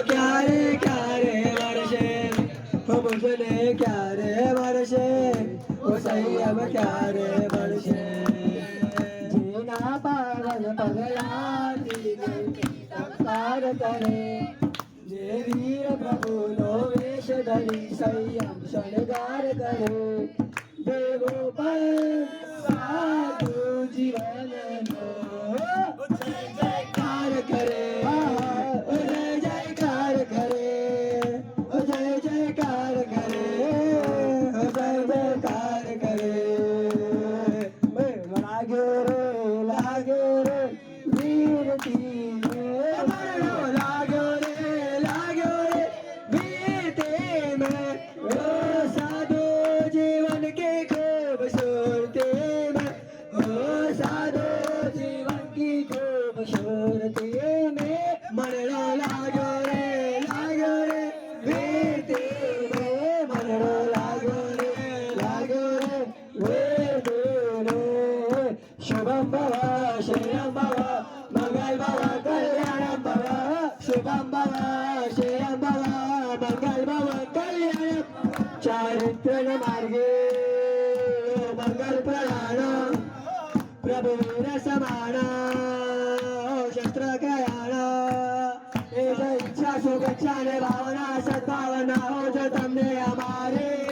क्या रे वर्षे हो मुझने क्या रे वर्षे ओ सही अब क्या रे वर्षे जीना पावन पगला संसार करे जे वीर प्रभु नो वेश धरी संयम शृंगार करे देवो पर साधु जीवन नो जय जयकार करे ओ जय जयकार करे ओ जय जयकार करे ओ जय जयकार करे लागे रे वीर तीरे लागो रे बीते में ओ साधो जीवन के खूबसूरती में ओ साधो जीवन की खूबसूरती में मनड़ो लागो रे बीते में मनड़ो लागो रे बीते में शुभम भवा श्रेयम भवा मंगल भवा कल्याणम भवा शुभम भवा श्रेयम भवा मंगल भवा कल्याणम चारित्र मार्गे मंगल प्रयाण प्रभु वीर समान शस्त्र कयाण इच्छा सुगच्छा ने भावना सद्भावना हो जो तुमने हमारे